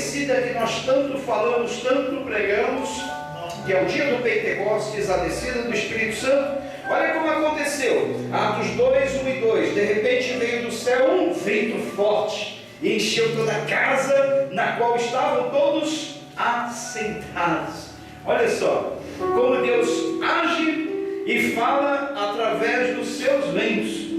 conhecida que nós tanto falamos, tanto pregamos, que é o dia do Pentecostes, a descida do Espírito Santo. Olha como aconteceu. Atos 2, 1 e 2. De repente veio do céu um vento forte e encheu toda a casa na qual estavam todos assentados. Olha só como Deus age e fala através dos seus ventos.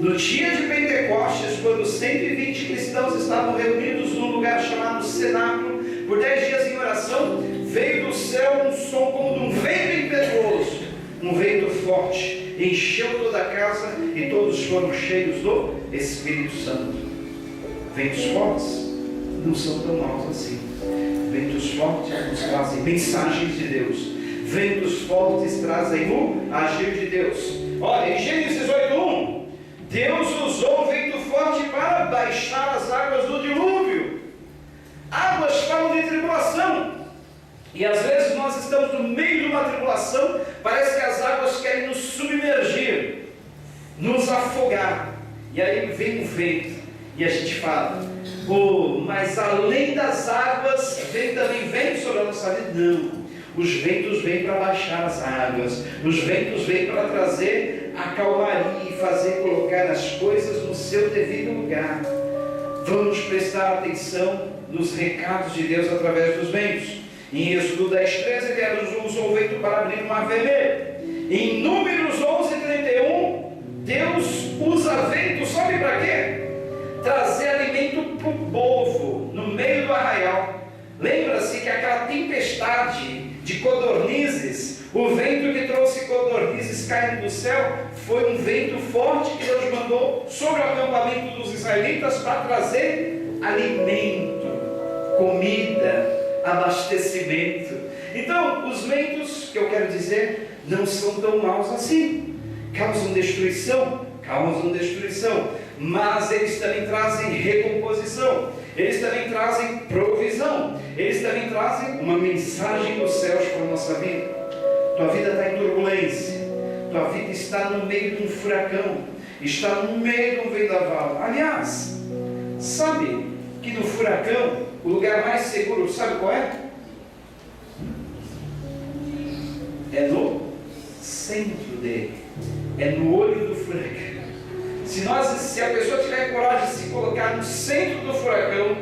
No dia de Pentecostes, quando 120 cristãos estavam reunidos num lugar chamado Cenáculo, por 10 dias em oração, veio do céu um som como de um vento impetuoso, um vento forte, encheu toda a casa e todos foram cheios do Espírito Santo. Ventos fortes não são tão maus assim. Ventos fortes nos trazem mensagens de Deus. Ventos fortes trazem o agir de Deus. Olha, em Gênesis 8:1, Deus usou o vento forte para baixar as águas do dilúvio. Águas falam de tribulação. E às vezes nós estamos no meio de uma tribulação, parece que as águas querem nos submergir, nos afogar. E aí vem o vento e a gente fala: mas além das águas, vem também vento sobre a nossa vida? Não. Os ventos vêm para baixar as águas. Os ventos vêm para trazer a calmaria e fazer colocar as coisas no seu devido lugar. Vamos prestar atenção nos recados de Deus através dos ventos. Em Êxodo 10:13, ele usou o vento para abrir o mar vermelho. Em Números 11:31, Deus usa vento, sabe para quê? Trazer alimento para o povo no meio do arraial. Lembra-se que aquela tempestade de codornizes, o vento que trouxe codornizes caindo do céu, foi um vento forte que Deus mandou sobre o acampamento dos israelitas para trazer alimento, comida, abastecimento. Então, os ventos, que eu quero dizer, não são tão maus assim. Causam destruição, mas eles também trazem recomposição, eles também trazem provisão, eles também trazem uma mensagem dos céus para a nossa vida. Tua vida está em turbulência, tua vida está no meio de um furacão, está no meio de um vendaval. Aliás, sabe que no furacão, o lugar mais seguro, sabe qual é? É no centro dele, é no olho do furacão. Se a pessoa tiver coragem de se colocar no centro do furacão,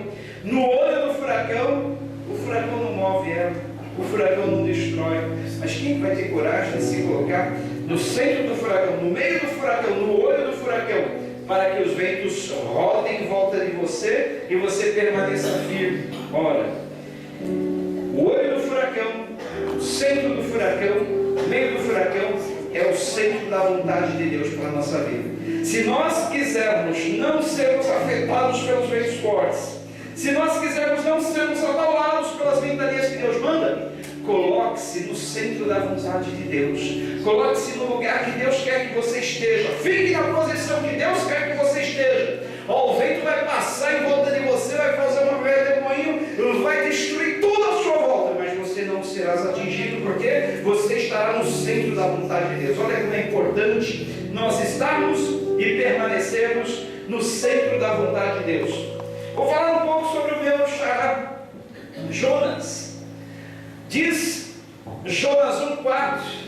no olho do furacão, o furacão não move ela, o furacão não destrói. Mas quem vai ter coragem de se colocar no centro do furacão, no meio do furacão, no olho do furacão, para que os ventos rodem em volta de você e você permaneça firme? Ora, o olho do furacão, o centro do furacão, o meio do furacão, é o centro da vontade de Deus para a nossa vida. Se nós quisermos não sermos afetados pelos ventos fortes, se nós quisermos não sermos abalados pelas ventanias que Deus manda, coloque-se no centro da vontade de Deus, coloque-se no lugar que Deus quer que você esteja, fique na posição que Deus quer que você esteja. O vento vai passar em volta de você, vai fazer uma velha demoinho, vai destruir tudo à sua volta, mas você não será atingido, porque você estará no centro da vontade de Deus. Olha como é importante nós estarmos e permanecermos no centro da vontade de Deus. Vou falar um pouco sobre o meu xará, Jonas. Diz Jonas 1:4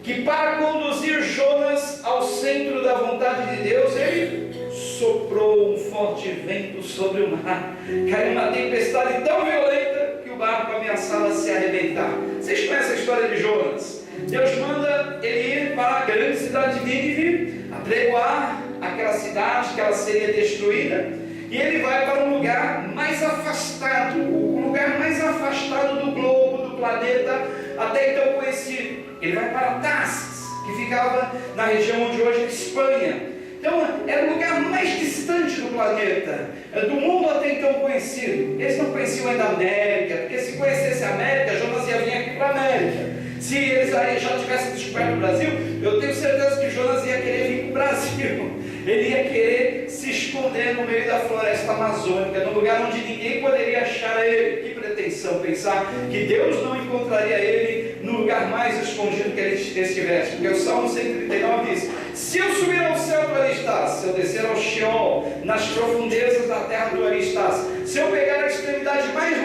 que para conduzir Jonas ao centro da vontade de Deus, ele soprou um forte vento sobre o mar, caiu uma tempestade tão violenta que o barco ameaçava se arrebentar. Vocês conhecem a história de Jonas? Deus manda ele ir para a grande cidade de Nínive, apregoar aquela cidade, que ela seria destruída, e ele vai para um lugar mais afastado, o lugar mais afastado do globo, do planeta, até então conhecido. Ele vai para Tarsis, que ficava na região onde hoje é Espanha. Então, era o lugar mais distante do planeta, do mundo até então conhecido. Eles não conheciam ainda a América, porque se conhecesse a América, Jonas ia vir aqui para a América. Se eles aí já tivessem descoberto o Brasil, eu tenho certeza que Jonas ia querer vir para o Brasil. Ele ia querer se esconder no meio da floresta amazônica, no lugar onde ninguém poderia achar ele. Que pretensão pensar que Deus não encontraria ele no lugar mais escondido que ele estivesse. Porque o Salmo 139 diz: se eu subir ao céu, tu ali estás. Se eu descer ao Sheol, nas profundezas da terra, tu ali estás. Se eu pegar a extremidade mais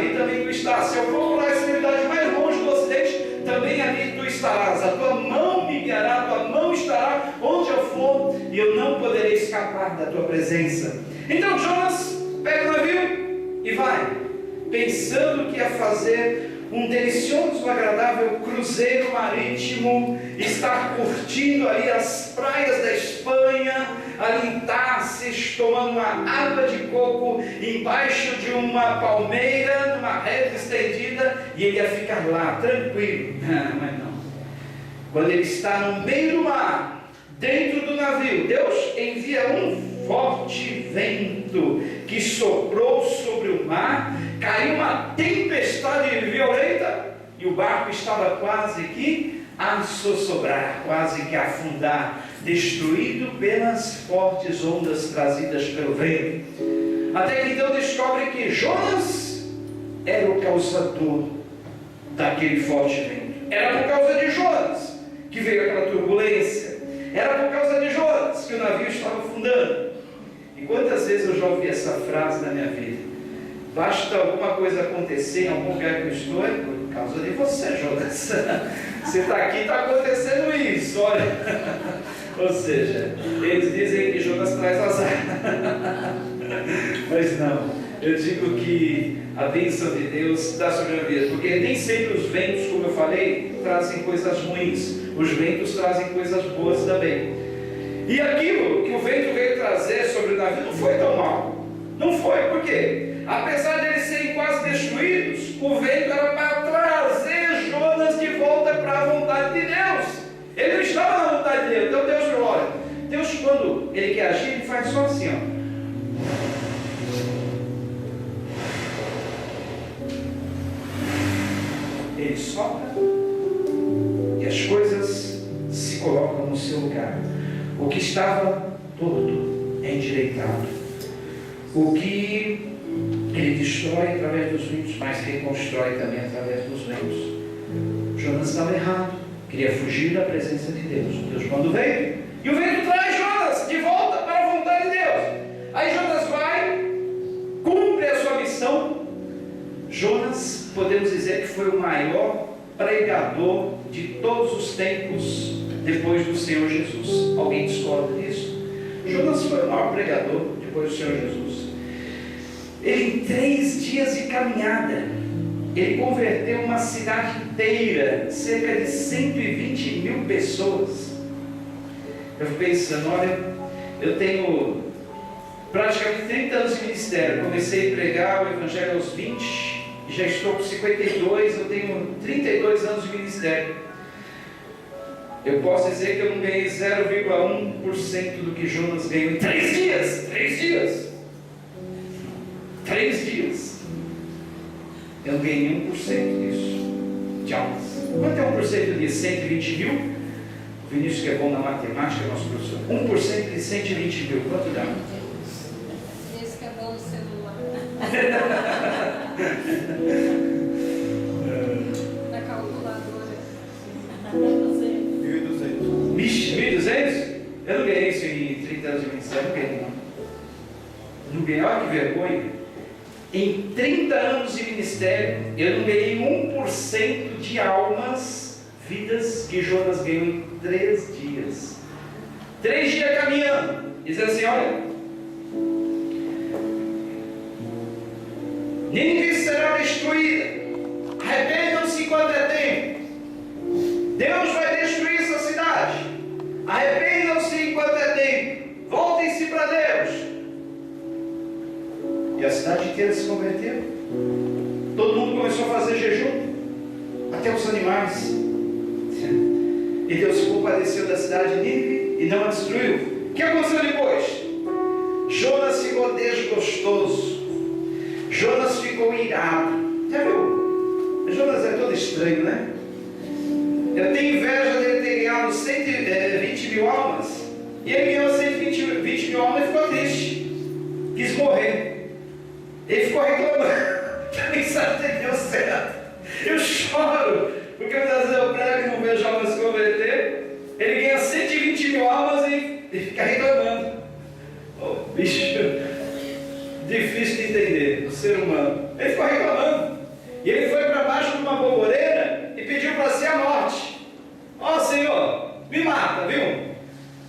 ali também tu estás. Se eu for para a extremidade mais longe do ocidente, também ali tu estarás. A tua mão me guiará, a tua mão estará onde eu for, e eu não poderei escapar da tua presença. Então Jonas pega o navio e vai, pensando que ia fazer um delicioso, agradável cruzeiro marítimo, estar curtindo ali as praias da Espanha, ali em Tarsis, tomando uma água de coco embaixo de uma palmeira, numa rede estendida, e ele ia ficar lá, tranquilo. Mas não. Quando ele está no meio do mar, dentro do navio, Deus envia um forte vento que soprou sobre o mar, caiu uma tempestade violenta, e o barco estava quase que a sossobrar, quase que a afundar, destruído pelas fortes ondas trazidas pelo vento. Até que então descobre que Jonas era o causador daquele forte vento. Era por causa de Jonas que veio aquela turbulência. Era por causa de Jonas que o navio estava afundando. E quantas vezes eu já ouvi essa frase na minha vida? Basta alguma coisa acontecer em algum lugar que eu estou, é por causa de você, Jonas. Você está aqui, está acontecendo isso, olha. Ou seja, eles dizem que Jonas traz azar. Mas não, eu digo que a bênção de Deus está sobre a vida, porque nem sempre os ventos, como eu falei, trazem coisas ruins. Os ventos trazem coisas boas também. E aquilo que o vento veio trazer sobre o navio não foi tão mal. Não foi, por quê? Apesar de eles serem quase destruídos, o vento era para trazer Jonas de volta para a vontade de Deus. Ele não estava na vontade de Deus. Então Deus falou, olha, Deus quando Ele quer agir, Ele faz só assim, ó. Ele sopra e as coisas se colocam no seu lugar. O que estava torto é endireitado. O que ele destrói através dos ventos, mas reconstrói também através dos ventos. Jonas estava errado, queria fugir da presença de Deus. Deus manda o vento, e o vento traz Jonas de volta para a vontade de Deus. Aí Jonas vai, cumpre a sua missão. Jonas, podemos dizer que foi o maior pregador de todos os tempos depois do Senhor Jesus. Alguém discorda disso? Jonas foi o maior pregador depois do Senhor Jesus. Ele, em 3 dias de caminhada, ele converteu uma cidade inteira, cerca de 120 mil pessoas. Eu fico pensando, olha, eu tenho praticamente 30 anos de ministério. Comecei a pregar o Evangelho aos 20, já estou com 52, eu tenho 32 anos de ministério. Eu posso dizer que eu não ganhei 0,1% do que Jonas ganhou em 3 dias. 3 dias. 3 dias. Eu não ganhei 1% disso. De almas. Quanto é 1% de 120 mil? O Vinícius, que é bom na matemática, nosso professor. 1% de 120 mil. Quanto dá? Esse que é bom no celular. Na calculadora. 1.200? Eu não ganhei isso em 30 anos de ministério, não ganhei não. Não ganhei, olha que vergonha. Em 30 anos de ministério, eu não ganhei 1% de almas, vidas que Jonas ganhou em 3 dias. 3 dias caminhando, dizendo assim, olha, Nínive será destruída, arrependam-se enquanto é tempo. Deus vai destruir essa cidade. Arrependam-se enquanto é tempo. Voltem-se para Deus. E a cidade inteira se converteu. Todo mundo começou a fazer jejum. Até os animais. E Deus se compadeceu da cidade de Nínive e não a destruiu. O que aconteceu depois? Jonas ficou desgostoso. Jonas ficou irado. Já viu? Jonas é todo estranho, né? Eu tenho inveja dele ter ganhado 120 mil almas. E ele ganhou 120 mil almas e ficou triste. Quis morrer. Ele ficou reclamando. Nem sabe se deu certo. Eu choro. Porque muitas vezes eu prego e não vejo almas se converter. Ele ganha 120 mil almas e fica reclamando. Oh, bicho. Difícil de entender. O ser humano. Ele ficou reclamando. E ele foi para baixo de uma bomboneira e pediu para si a morte. Ó Senhor, me mata, viu?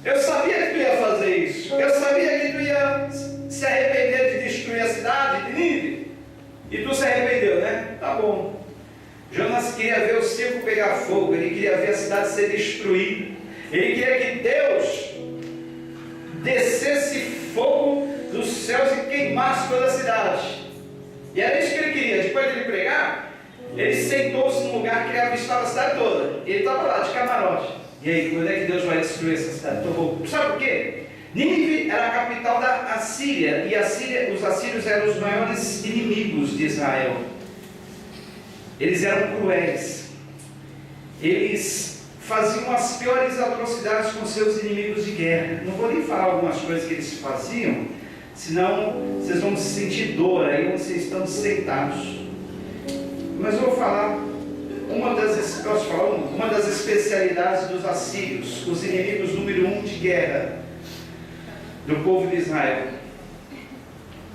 Eu sabia que tu ia fazer isso. Eu sabia que tu ia se arrepender de destruir a cidade de Nínive. E tu se arrependeu, né? Tá bom. Jonas queria ver o circo pegar fogo. Ele queria ver a cidade ser destruída. Ele queria que Deus descesse fogo dos céus e queimasse toda a cidade. E era isso que ele queria. Depois de ele pregar, ele sentou-se num lugar que ele avistava a cidade toda. E ele estava lá de camarote. E aí, quando é que Deus vai destruir essa cidade? Sabe por quê? Nínive era a capital da Assíria. E os assírios eram os maiores inimigos de Israel. Eles eram cruéis. Eles faziam as piores atrocidades com seus inimigos de guerra. Não vou nem falar algumas coisas que eles faziam, senão vocês vão sentir dor aí onde vocês estão sentados. Mas eu vou falar uma das especialidades dos assírios, os inimigos número 1 de guerra do povo de Israel.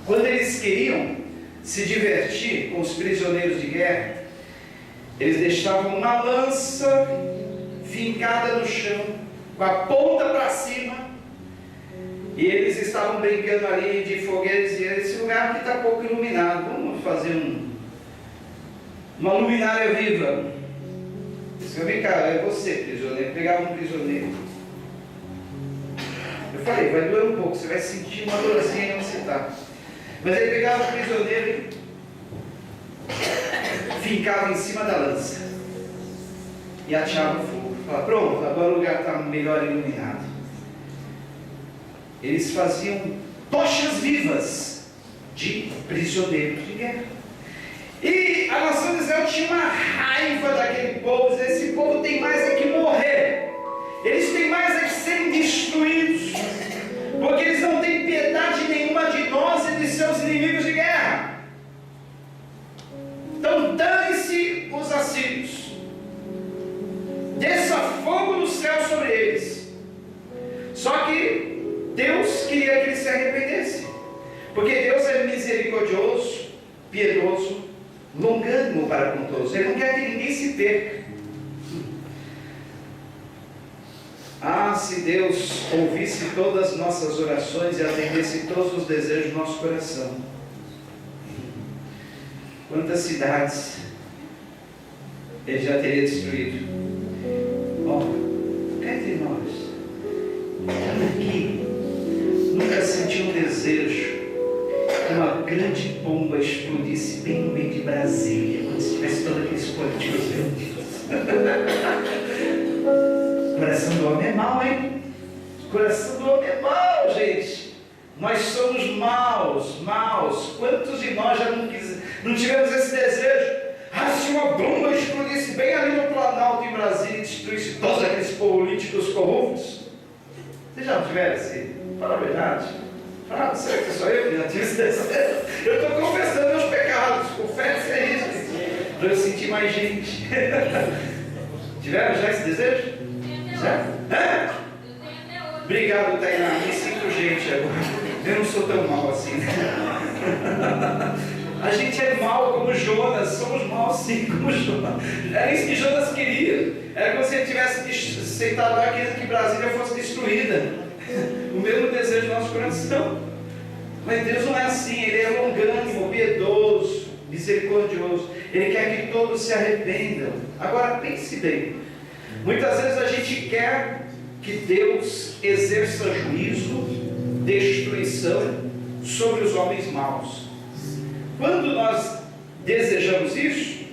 Quando eles queriam se divertir com os prisioneiros de guerra, eles deixavam uma lança fincada no chão, com a ponta para cima, e eles estavam brincando ali de fogueiras, e esse lugar aqui está pouco iluminado, vamos fazer uma luminária viva. Você vai cá, é você, prisioneiro. Pegava um prisioneiro. Eu falei, vai doer um pouco, você vai sentir uma dorzinha onde você está. Mas ele pegava o prisioneiro e fincava em cima da lança e ateava o fogo. Falava, pronto, agora o lugar está melhor iluminado. Eles faziam tochas vivas de prisioneiros de guerra. E a nação de Israel tinha uma raiva daquele povo. Esse povo tem mais é que morrer. Eles têm mais é que serem destruídos, porque eles não têm piedade nenhuma de nós e de seus inimigos de guerra. Então dane-se os assírios, desça fogo do céu sobre eles. Só que Deus queria que eles se arrependessem, porque Deus é misericordioso, piedoso, longânimo para com todos. Ele não quer que ninguém se perca. Ah, se Deus ouvisse todas as nossas orações e atendesse todos os desejos do nosso coração, quantas cidades Ele já teria destruído. Cá entre nós, quem aqui nunca sentiu um desejo que uma grande bomba explodisse bem no meio de Brasília, quando estivesse todos aqueles políticos reunidos? Coração do homem é mau, hein? Coração do homem é mau, gente. Nós somos maus. Quantos de nós já não tivemos esse desejo? Ah, se uma bomba explodisse bem ali no Planalto em Brasília e destruísse todos aqueles políticos corruptos? Vocês já tiveram esse? Fala a verdade. Ah, será que sou eu que já tive esse desejo? Eu estou confessando meus pecados. Confesso é isso. Para eu sentir mais gente. Tiveram já esse desejo? Já? Obrigado, Tainá. Me sinto gente agora. Eu não sou tão mal assim. A gente é mal como Jonas. Somos mal sim como Jonas. Era isso que Jonas queria. Era como se ele tivesse sentado lá querendo que Brasília fosse destruída. O mesmo desejo do nosso coração. Mas Deus não é assim. Ele é longânimo, piedoso, misericordioso. Ele quer que todos se arrependam. Agora pense bem. Muitas vezes a gente quer que Deus exerça juízo, destruição sobre os homens maus. Quando nós desejamos isso,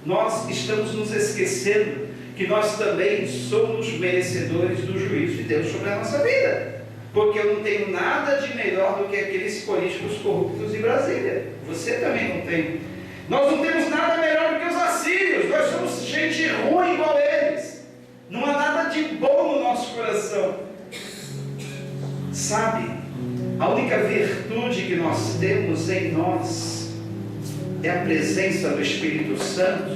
nós estamos nos esquecendo que nós também somos merecedores do juízo de Deus sobre a nossa vida. Porque eu não tenho nada de melhor do que aqueles políticos corruptos de Brasília. Você também não tem. Nós não temos nada melhor do que os assírios. Nós somos gente ruim igual eles. Não há nada de bom no nosso coração. Sabe, a única virtude que nós temos em nós é a presença do Espírito Santo,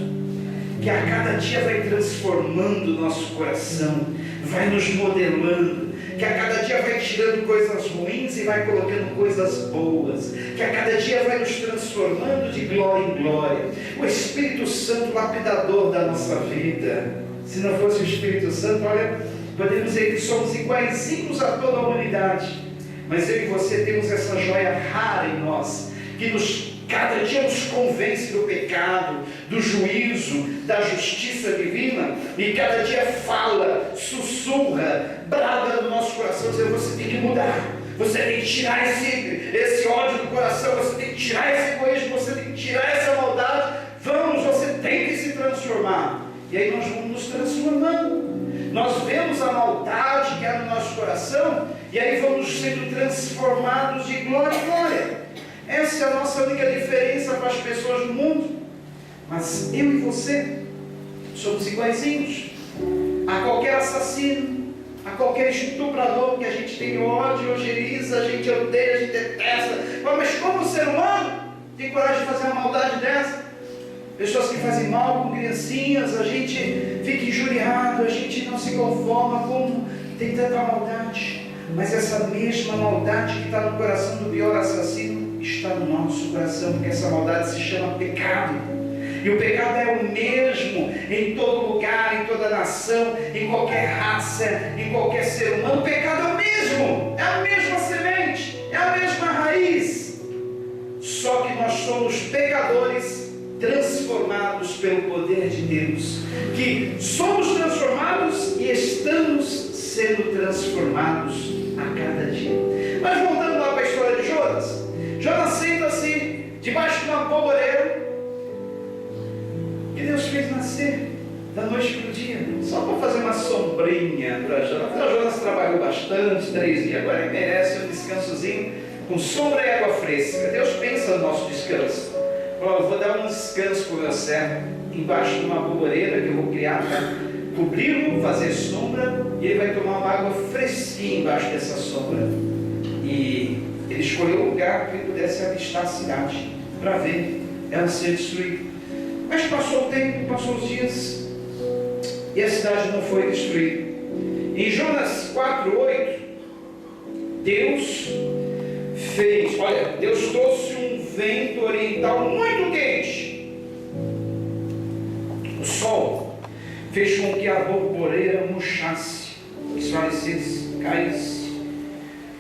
que a cada dia vai transformando o nosso coração, vai nos modelando, que a cada dia vai tirando coisas ruins e vai colocando coisas boas, que a cada dia vai nos transformando de glória em glória. O Espírito Santo, lapidador da nossa vida. Se não fosse o Espírito Santo, olha, podemos dizer que somos iguaizinhos a toda a humanidade. Mas eu e você temos essa joia rara em nós, que cada dia nos convence do pecado, do juízo, da justiça divina, e cada dia fala, sussurra, brada no nosso coração, dizendo: você tem que mudar, você tem que tirar esse ódio do coração, você tem que tirar esse egoísmo, você tem que tirar essa maldade, você tem que se transformar. E aí nós vamos nos transformando. Nós vemos a maldade que há no nosso coração, e aí vamos sendo transformados de glória em glória. Essa é a nossa única diferença para as pessoas do mundo. Mas eu e você somos iguaizinhos a qualquer assassino, a qualquer estuprador que a gente tem ódio, ojeriza, a gente odeia, a gente detesta. Mas como o ser humano tem coragem de fazer uma maldade dessa? Pessoas que fazem mal com criancinhas, a gente fica injuriado, a gente não se conforma, como tem tanta maldade. Mas essa mesma maldade que está no coração do pior assassino está no nosso coração, porque essa maldade se chama pecado. E o pecado é o mesmo em todo lugar, em toda nação, em qualquer raça, em qualquer ser humano. O pecado é o mesmo, é a mesma semente, é a mesma raiz. Só que nós somos pecadores transformados pelo poder de Deus, que somos transformados e estamos sendo transformados a cada dia. Mas voltando lá para a história de Jonas. Jonas senta-se debaixo de uma polvoreira que Deus fez nascer da noite para o dia, só para fazer uma sombrinha para Jonas. Jonas trabalhou bastante, 3 dias, agora ele merece um descansozinho com sombra e água fresca. Deus pensa no nosso descanso. Eu vou dar um descanso para o meu servo embaixo de uma polvoreira que eu vou criar para cobri-lo, fazer sombra, e ele vai tomar uma água fresquinha embaixo dessa sombra. E ele escolheu um lugar para que ele pudesse avistar a cidade, para ver ela ser destruída. Mas passou o tempo, passou os dias, e a cidade não foi destruída. Em Jonas 4:8, Deus trouxe um vento oriental muito quente. O sol fez com que a borboleira murchasse, esvaecesse, caísse.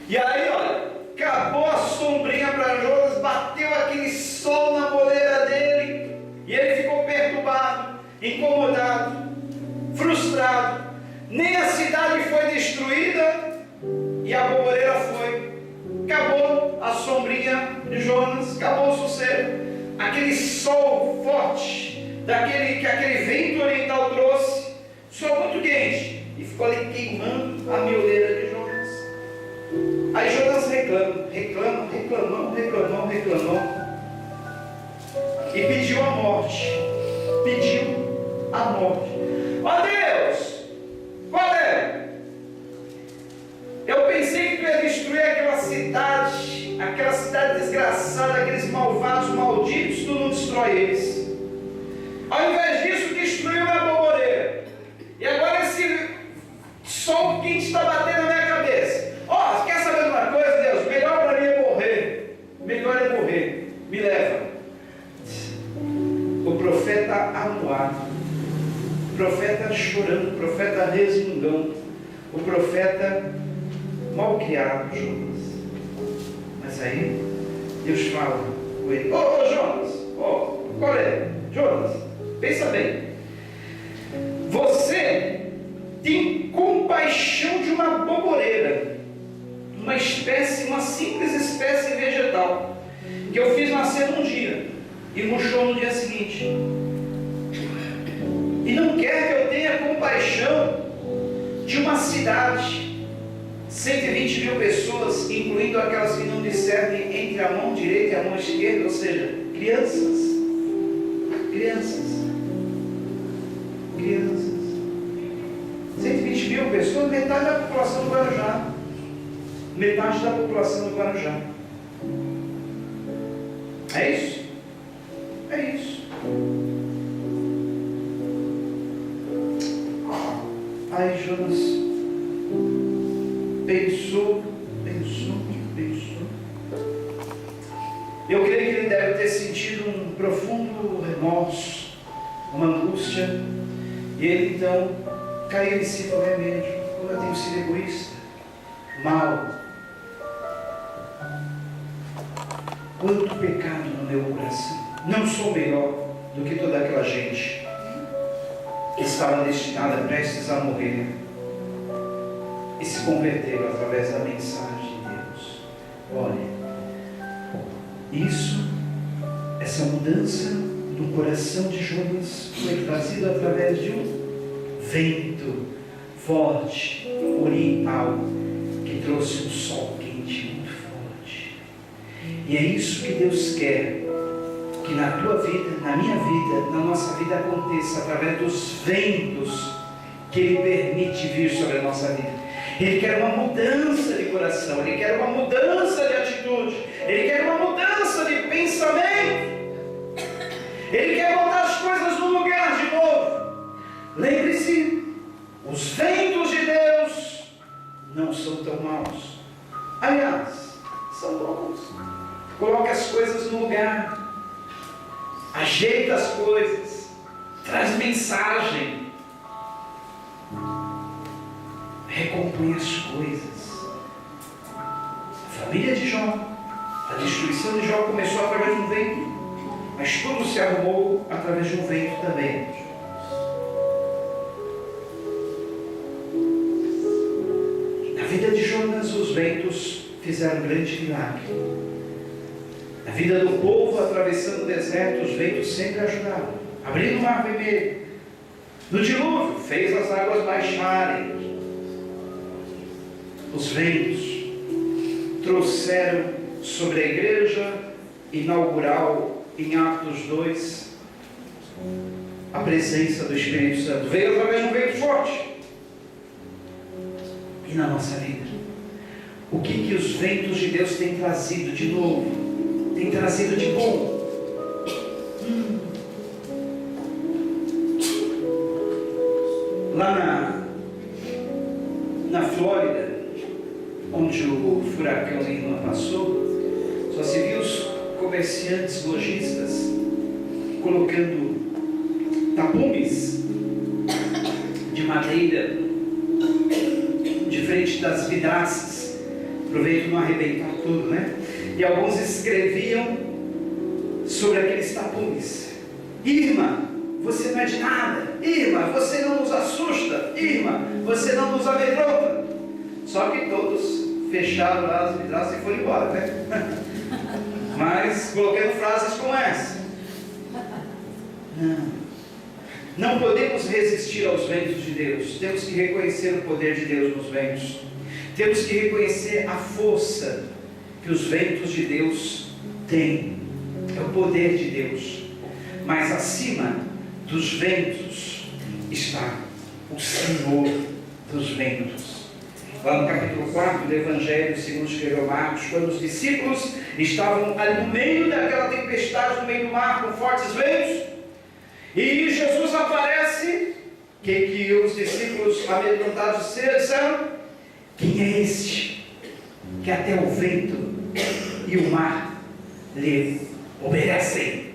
E aí, acabou a sombrinha para Jonas, bateu aquele sol na boleira dele, e ele ficou perturbado, incomodado, frustrado. Nem a cidade foi destruída, e a borboleira foi. Acabou a sombrinha de Jonas, acabou o sossego. Aquele sol forte, que aquele vento oriental trouxe, sol muito quente, e ficou ali queimando a mioleira de Jonas. Aí Jonas reclamou, e pediu a morte. Ó Deus, qual é? Eu pensei que tu ia destruir aquela cidade desgraçada, aqueles malvados, malditos, tu não destrói eles. Ao invés disso, destruiu a borboleira. E agora esse sol quente está batendo na minha cabeça. Quer saber de uma coisa, Deus? Melhor para mim é morrer. Me leva. O profeta amuado, o profeta chorando, o profeta resmungando, o profeta mal criado, Jonas. Mas aí Deus fala com ele: Jonas, qual é? Jonas, pensa bem. Você tem compaixão de uma borboleira, uma simples espécie vegetal, que eu fiz nascer num dia e murchou no dia seguinte. E não quer que eu tenha compaixão de uma cidade, 120 mil pessoas, incluindo aquelas que não discernem entre a mão direita e a mão esquerda, ou seja, crianças. 120 mil pessoas, metade da população do Guarujá. É isso? Aí Jonas pensou. Eu creio que ele deve ter sentido um profundo remorso, uma angústia, e ele então caiu em si para o remédio. Como eu tenho sido egoísta, mal, quanto pecado no meu coração. Não sou melhor do que toda aquela gente que estava destinada, prestes a morrer, e se converteram através da mensagem de Deus. Olha, essa mudança do coração de Jonas foi trazida através de um vento forte, oriental, que trouxe um sol quente muito forte. E é isso que Deus quer que na tua vida, na minha vida, na nossa vida aconteça através dos ventos que Ele permite vir sobre a nossa vida. Ele quer uma mudança de coração, Ele quer uma mudança de atitude, Ele quer uma mudança de pensamento, Ele quer botar as coisas no lugar de novo. Lembre-se, os ventos de Deus não são tão maus, aliás, são bons. Coloca as coisas no lugar, ajeita as coisas, traz mensagem, recompõe as coisas. A família de Jó, a destruição de Jó começou através de um vento, mas tudo se arrumou através de um vento também. Na vida de Jonas, os ventos fizeram um grande milagre. Na vida do povo, atravessando o deserto, os ventos sempre ajudaram. Abrindo o mar vermelho. No dilúvio, fez as águas baixarem. Os ventos trouxeram sobre a igreja inaugural, em Atos 2, a presença do Espírito Santo. Veio através de um vento forte. E na nossa vida, o que os ventos de Deus têm trazido de novo? Tem trazido de bom? Lá na Flórida, onde o furacão Irma passou, só se viu os comerciantes lojistas colocando tapumes de madeira de frente das vidraças, aproveito não arrebentar tudo, né? E alguns escreviam sobre aqueles tapumes: Irma, você não é de nada. Irma, você não nos assusta. Irma, você não nos amedronta. Só que todos fecharam lá as vidraças e foram embora, né? Mas colocando frases como essa: não podemos resistir aos ventos de Deus. Temos que reconhecer o poder de Deus nos ventos. Temos que reconhecer a força que os ventos de Deus têm. É o poder de Deus. Mas acima dos ventos está o Senhor dos ventos. Lá no capítulo 4 do Evangelho segundo escreveu Marcos, quando os discípulos estavam ali no meio daquela tempestade, no meio do mar, com fortes ventos, e Jesus aparece, que os discípulos amedrontados disseram: quem é este que até o vento e o mar lhe obedecem?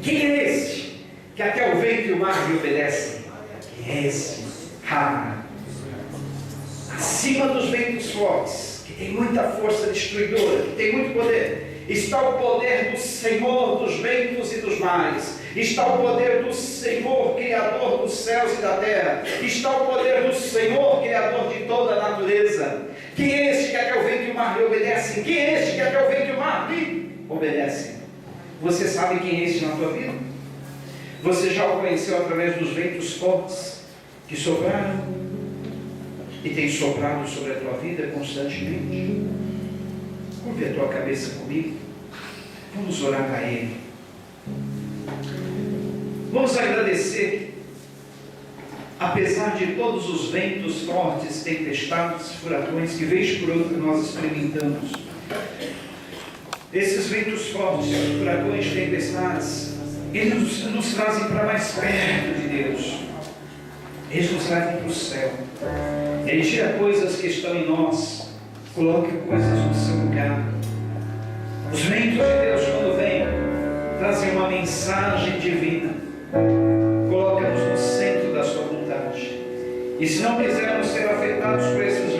Quem é este que até o vento e o mar lhe obedecem? Quem é este? Acima dos ventos fortes, que tem muita força destruidora, que tem muito poder, está o poder do Senhor dos ventos e dos mares. Está o poder do Senhor, Criador dos céus e da terra. Está o poder do Senhor, Criador de toda a natureza. Quem é este que até o vento e o mar lhe obedecem? Quem é este que até o vento e o mar lhe obedecem? Você sabe quem é este na tua vida? Você já o conheceu através dos ventos fortes que sopraram e tem soprado sobre a tua vida constantemente? Curve a tua cabeça comigo. Vamos orar a Ele. Vamos agradecer, apesar de todos os ventos fortes, tempestades, furacões que vez por outra nós experimentamos. Esses ventos fortes, furacões, tempestades, eles nos trazem para mais perto de Deus. Eles nos levam para o céu. Ele tira coisas que estão em nós, coloca coisas no seu lugar. Os ventos de Deus, quando vêm, trazer uma mensagem divina. Coloca-nos no centro da sua vontade. E se não quisermos ser afetados por esses